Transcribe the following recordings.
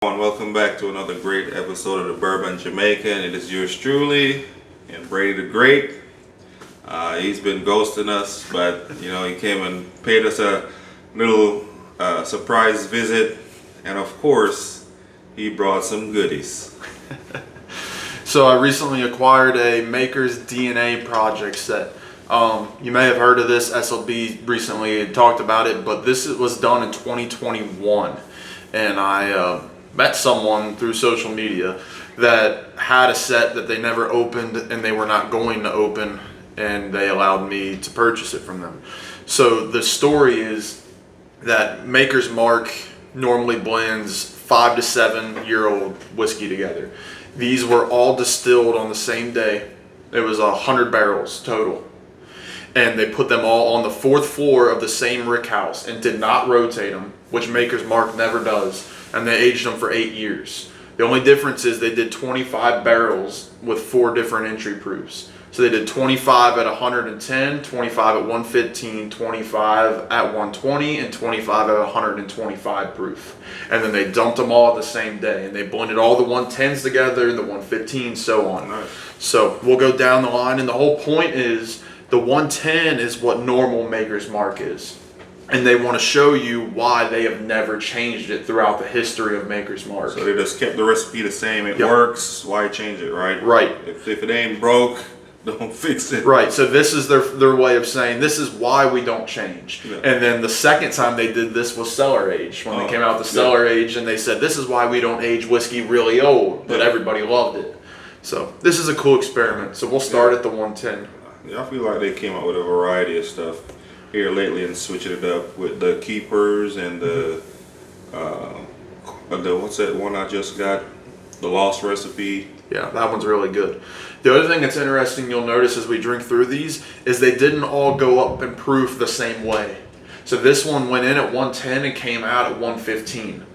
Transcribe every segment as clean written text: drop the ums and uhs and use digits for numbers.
And welcome back to another great episode of the Bourbon Jamaican. It is yours truly, and Brady the Great. He's been ghosting us, but he came and paid us a little surprise visit, and of course, he brought some goodies. So I recently acquired a Maker's DNA project set. You may have heard of this. SLB recently talked about it, but this was done in 2021, and I met someone through social media that had a set that they never opened and they were not going to open, and they allowed me to purchase it from them. So the story is that Maker's Mark normally blends 5 to 7 year old whiskey together. These were all distilled on the same day. It was 100 barrels total, and they put them all on the 4th floor of the same rick house and did not rotate them, which Maker's Mark never does. And they aged them for 8 years. The only difference is they did 25 barrels with 4 different entry proofs. So they did 25 at 110, 25 at 115, 25 at 120, and 25 at 125 proof. And then they dumped them all at the same day, and they blended all the 110s together, the 115s, so on. Nice. So we'll go down the line, and the whole point is the 110 is what normal Maker's Mark is. And they want to show you why they have never changed it throughout the history of Maker's Mark. So they just kept the recipe the same. It Yep. works. Why change it, right? Right. If it ain't broke, don't fix it. Right. So this is their way of saying this is why we don't change. Yeah. And then the second time they did this was cellar age, when they came out with the cellar age, and they said this is why we don't age whiskey really old, but everybody loved it. So this is a cool experiment. So we'll start at the 110. Yeah, I feel like they came up with a variety of stuff here lately and switching it up with the keepers and the what's that one I just got, the lost recipe. Yeah, that one's really good. The other thing that's interesting you'll notice as we drink through these is they didn't all go up in proof the same way. So this one went in at 110 and came out at 115.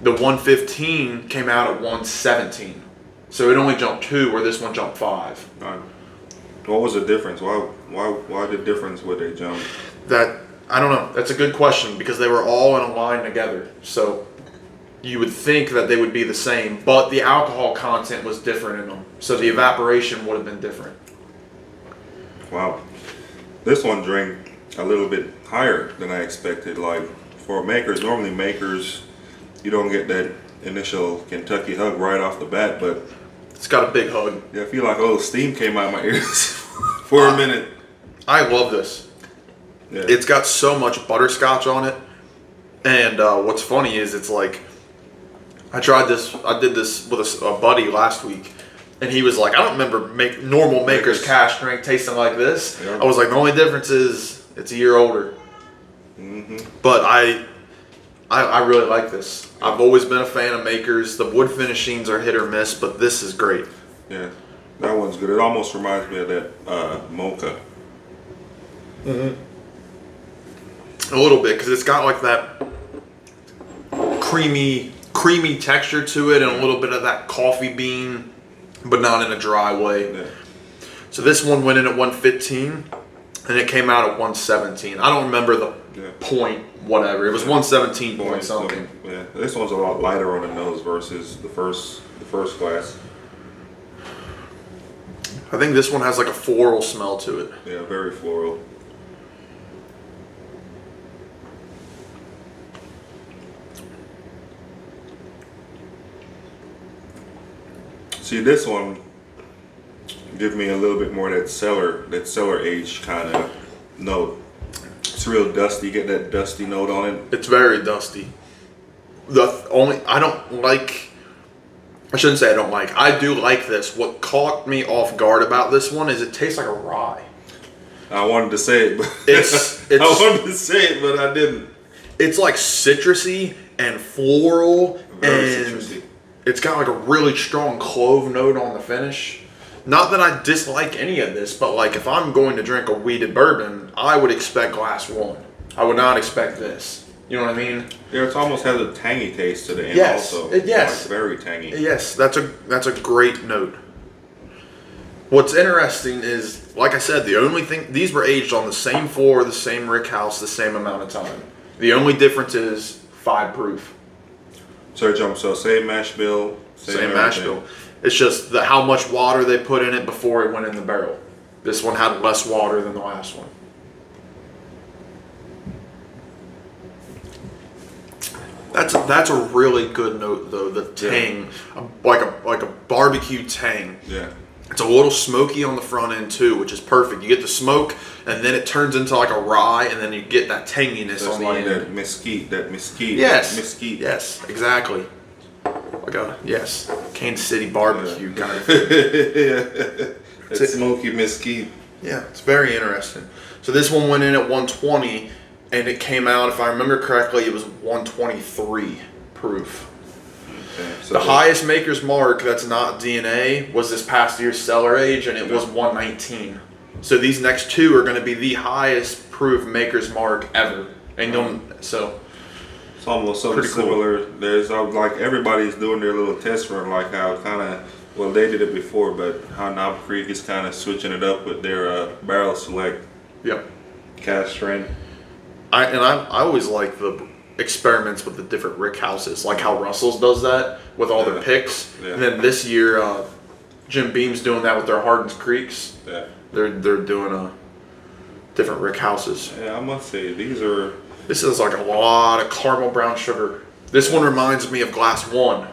The 115 came out at 117. So it only jumped 2 where this one jumped 5. What was the difference? Why the difference would they jump? That, I don't know. That's a good question because they were all in a line together. So you would think that they would be the same, but the alcohol content was different in them. So the evaporation would have been different. Wow. This one drank a little bit higher than I expected. Like for Makers, normally Makers, you don't get that initial Kentucky hug right off the bat, but It's got a big hug. yeah, I feel like a little steam came out of my ears for a minute. I love this. Yeah. It's got so much butterscotch on it. And what's funny is it's like, I did this with a buddy last week, and he was like, I don't remember normal Maker's cash drink tasting like this. Yeah. I was like, the only difference is it's a year older. Mm-hmm. But I really like this. I've always been a fan of Maker's. The wood finishings are hit or miss, but this is great. Yeah, that one's good. It almost reminds me of that mocha. A little bit, because it's got like that creamy texture to it, and a little bit of that coffee bean, but not in a dry way. Yeah. So this one went in at 115, and it came out at 117. I don't remember the point, whatever. It was 117 point something. Yeah, this one's a lot lighter on the nose versus the first glass. I think this one has like a floral smell to it. Yeah, very floral. See, this one give me a little bit more of that cellar aged kind of note. It's real dusty. You get that dusty note on it. It's very dusty. I shouldn't say I don't like. I do like this. What caught me off guard about this one is it tastes like a rye. I wanted to say it, but I wanted to say it, but I didn't. It's like citrusy and floral, Very and citrusy. it's got like a really strong clove note on the finish. Not that I dislike any of this, but like if I'm going to drink a wheated bourbon, I would expect glass 1. I would not expect this. You know what I mean? Yeah, it almost has a tangy taste to the end. Yes, also. yes. Like very tangy. Yes, that's a great note. What's interesting is, like I said, the only thing, these were aged on the same floor, the same rick house, the same amount of time. The only difference is 5 proof. So same mash bill, Same mash bill. It's just how much water they put in it before it went in the barrel. This one had less water than the last one. That's a really good note though. The tang, like a barbecue tang. Yeah. It's a little smoky on the front end too, which is perfect. You get the smoke, and then it turns into like a rye, and then you get that tanginess on the like end. that mesquite. Yes. Mesquite. Yes, exactly. Like a Kansas City barbecue kind of thing. That smoky mesquite. Yeah, it's very interesting. So this one went in at 120, and it came out, if I remember correctly, it was 123 proof. Okay, so the highest maker's mark that's not DNA was this past year's cellar age, and it was 119. So these next two are going to be the highest proof maker's mark ever. And so it's almost something similar. Cool. There's like everybody's doing their little test run, like how they did it before, but how Knob Creek is kind of switching it up with their barrel select. Yep. Cast strength. I always like the experiments with the different rick houses, like how Russell's does that with all their picks. Yeah. And then this year, Jim Beam's doing that with their Hardin's Creeks. Yeah. They're doing different rick houses. Yeah, I must say This is like a lot of caramel brown sugar. This one reminds me of Glass 1.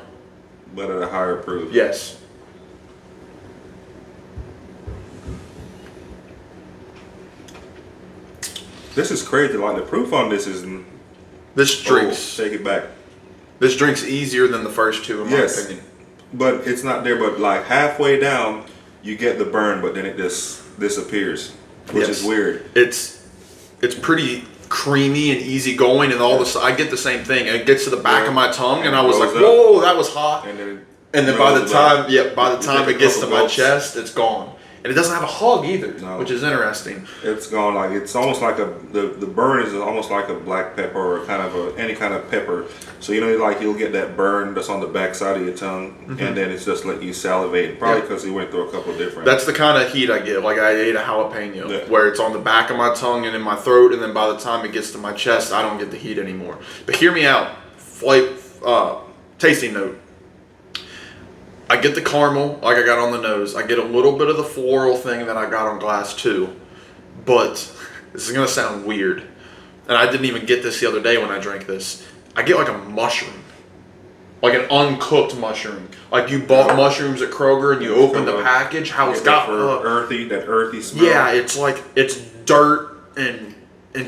But at a higher proof. Yes. This is crazy. Like the proof on this is. This drink's. Take it back. This drink's easier than the first two, in my opinion. But it's not there. But like halfway down, you get the burn, but then it just disappears, which is weird. It's pretty creamy and easy going, and all this. I get the same thing. It gets to the back of my tongue, and I was like, "Whoa, that was hot!" And then by the time it gets to my chest, it's gone. And it doesn't have a hug either, which is interesting. It's gone like it's almost like the burn is almost like a black pepper or kind of any kind of pepper. So like you'll get that burn that's on the back side of your tongue, and then it's just let you salivate. Probably because you went through a couple of different. That's the kind of heat I get. Like I ate a jalapeno, where it's on the back of my tongue and in my throat, and then by the time it gets to my chest, I don't get the heat anymore. But hear me out. Tasting note. I get the caramel like I got on the nose. I get a little bit of the floral thing that I got on Glass 2. But this is going to sound weird. And I didn't even get this the other day when I drank this. I get like a mushroom. Like an uncooked mushroom. Like you bought mushrooms at Kroger and you open the package. How it's got that earthy smell. Yeah, it's dirt and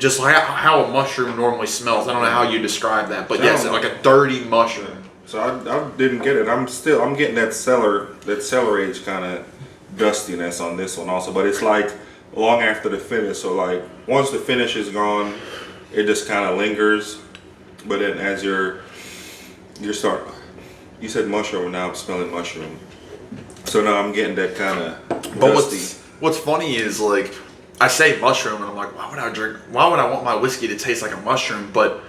just like how a mushroom normally smells. I don't know how you describe that. But yes, like a dirty mushroom. So I didn't get it. I'm getting that cellar age kind of dustiness on this one also, but it's like long after the finish. So like once the finish is gone, it just kind of lingers. But then as you said mushroom, and now I'm smelling mushroom. So now I'm getting that kind of dusty. But what's funny is like I say mushroom, and I'm like, why would I want my whiskey to taste like a mushroom? But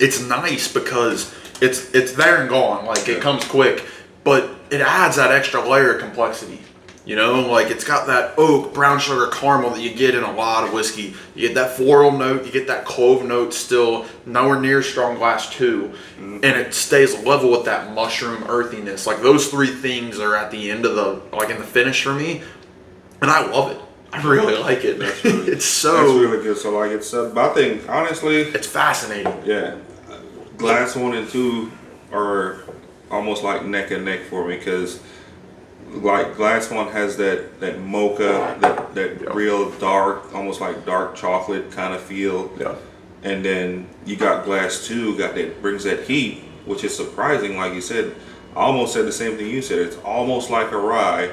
it's nice because it's there and gone. Like it comes quick, but it adds that extra layer of complexity. Like it's got that oak, brown sugar, caramel that you get in a lot of whiskey. You get that floral note, you get that clove note still, nowhere near strong Glass 2, and it stays level with that mushroom earthiness. Like those three things are at the end of in the finish for me, and I love it. I really like it. That's really, that's really good. So like I think honestly, it's fascinating. Yeah. Glass 1 and 2 are almost like neck and neck for me because like Glass 1 has that mocha, that real dark, almost like dark chocolate kind of feel. Yeah. And then you got Glass 2 brings that heat, which is surprising. Like you said, I almost said the same thing you said. It's almost like a rye,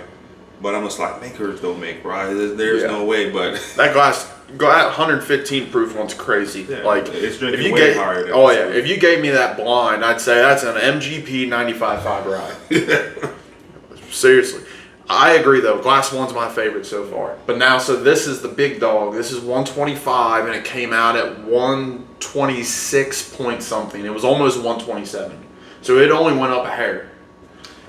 but I'm just like, makers don't make rye. There's no way. But that Glass 115 proof one's crazy. Yeah, like it's drinking way higher than if you gave me that blind, I'd say that's an MGP 95.5 rye. Seriously. I agree though. Glass 1's my favorite so far. But now, so this is the big dog. This is 125 and it came out at 126 point something. It was almost 127. So it only went up a hair.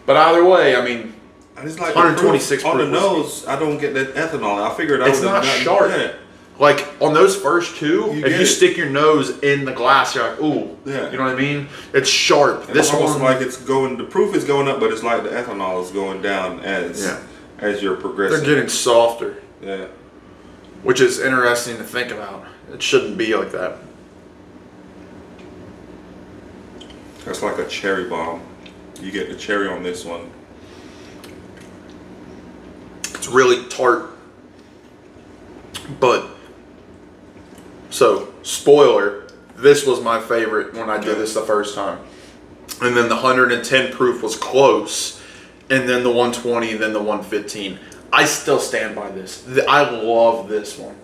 But either way, I mean, I just like 126 on the proof nose. whiskey. I don't get that ethanol. I figured it's not sharp. Like on those first two, You if get you it. stick your nose in the glass, you're like, ooh, Yeah. you know what I mean? It's sharp. And This it's almost one, like it's going. The proof is going up, but it's like the ethanol is going down as you're progressing. they're getting softer, Yeah. which is interesting to think about. It shouldn't be like that. That's like a cherry bomb. You get the cherry on this one. It's really tart. But, so, spoiler, this was my favorite when I did this the first time. And then the 110 proof was close. And then the 120, then the 115. I still stand by this. I love this one.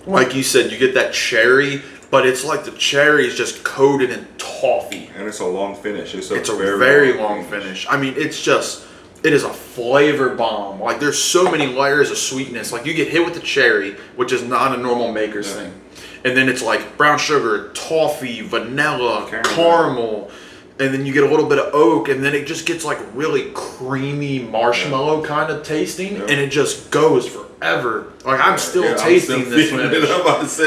Like you said, you get that cherry, but it's like the cherry is just coated in toffee. And it's a long finish. It's a very long finish. I mean, it is a flavor bomb. Like, there's so many layers of sweetness. Like, you get hit with the cherry, which is not a normal maker's thing. And then it's like brown sugar, toffee, vanilla, caramel. And then you get a little bit of oak, and then it just gets like really creamy marshmallow kind of tasting, and it just goes forever. Like, I'm still tasting this finish.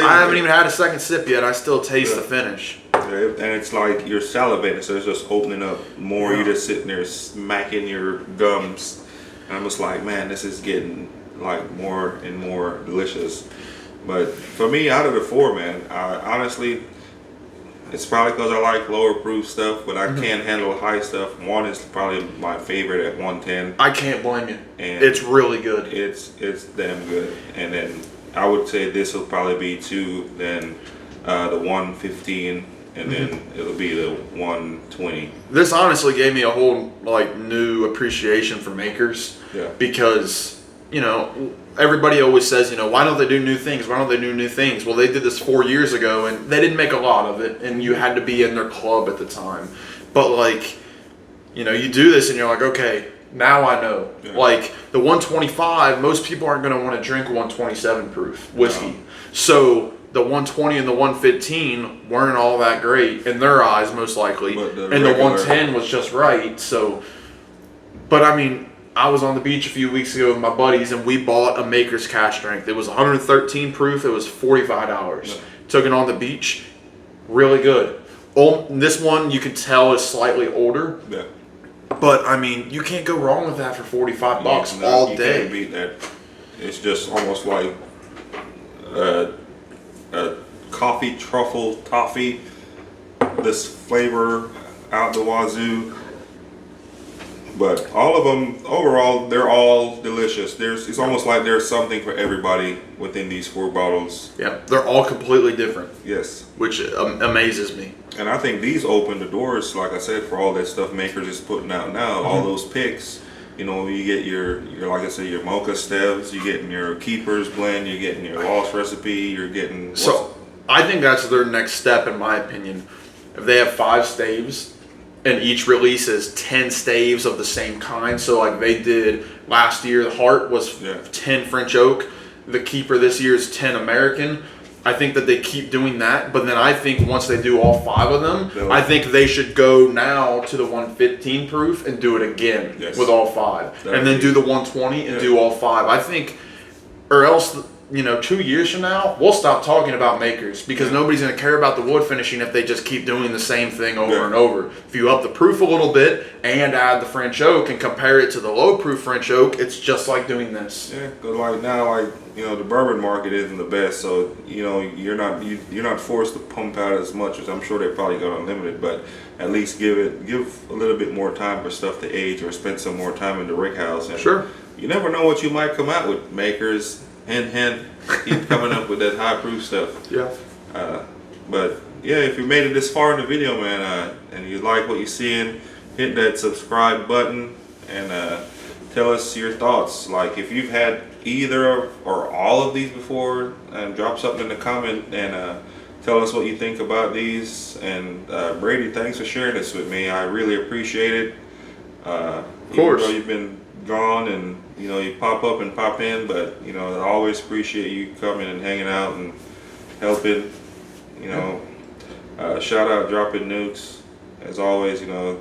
I haven't even had a second sip yet. I still taste the finish. And it's like you're salivating, so it's just opening up more. You're just sitting there smacking your gums. And I'm just like, man, this is getting like more and more delicious. But for me, out of the four, man, honestly, it's probably because I like lower proof stuff, but I can't handle high stuff. One is probably my favorite at 110. I can't blame you. And it's really good. It's damn good. And then I would say this will probably be two, then the 115, and then it'll be the 120. This honestly gave me a whole like new appreciation for makers. Yeah. Because, you know, everybody always says, you know, why don't they do new things? Why don't they do new things? Well, they did this 4 years ago, and they didn't make a lot of it, and you had to be in their club at the time. But, like, you know, you do this, and you're like, okay, now I know. Yeah. Like, the 125, most people aren't going to want to drink 127 proof whiskey. No. So the 120 and the 115 weren't all that great in their eyes, most likely. And the 110 was just right. So, but I mean, I was on the beach a few weeks ago with my buddies, and we bought a Maker's Cask Strength. It was 113 proof. It was $45. Yeah. Took it on the beach. Really good. This one you can tell is slightly older. Yeah. But I mean, you can't go wrong with that for $45 all day. You can't beat that. It's just almost like a coffee truffle toffee. This flavor out the wazoo. But all of them, overall, they're all delicious. It's almost like there's something for everybody within these 4 bottles. Yeah, they're all completely different. Yes. Which amazes me. And I think these open the doors, like I said, for all that stuff Makers is putting out now. All those picks, you know, you get your like I said, your mocha stevs, you're getting your Keepers blend, you're getting your Lost recipe, you're getting... So, I think that's their next step, in my opinion. If they have 5 staves, and each release is 10 staves of the same kind. So like they did last year, the Heart was 10 French Oak. The Keeper this year is 10 American. I think that they keep doing that. But then I think once they do all 5 of them, I think they should go now to the 115 proof and do it again with all 5. And then do the 120 and do all 5. I think, or else... You know, 2 years from now, we'll stop talking about Makers because nobody's going to care about the wood finishing if they just keep doing the same thing over and over. If you up the proof a little bit and add the French Oak and compare it to the low proof French Oak, it's just like doing this. Yeah, because like now, like, you know, the bourbon market isn't the best, so you know you're not forced to pump out as much as I'm sure they probably got unlimited, but at least give a little bit more time for stuff to age or spend some more time in the rick house. And you never know what you might come out with, Makers. Hint, keep coming up with that high proof stuff. Yeah. But yeah, if you made it this far in the video, man, and you like what you're seeing, hit that subscribe button and tell us your thoughts. Like if you've had either or all of these before, drop something in the comment and tell us what you think about these. And Brady, thanks for sharing this with me. I really appreciate it. Of course. Even though you've been gone and you know you pop up and pop in, but you know I always appreciate you coming and hanging out and helping. You know, shout out Dropping Nukes as always. You know,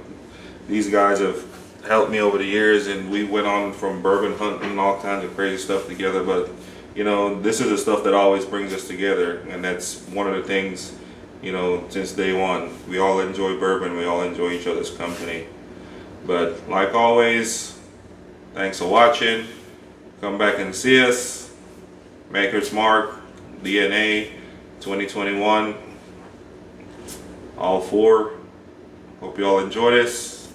these guys have helped me over the years, and we went on from bourbon hunting and all kinds of crazy stuff together. But you know, this is the stuff that always brings us together, and that's one of the things, you know, since day one. We all enjoy bourbon, we all enjoy each other's company. But like always, thanks for watching. Come back and see us. Maker's Mark, DNA 2021, all 4. Hope you all enjoy this.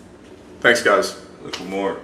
Thanks, guys. Look for more.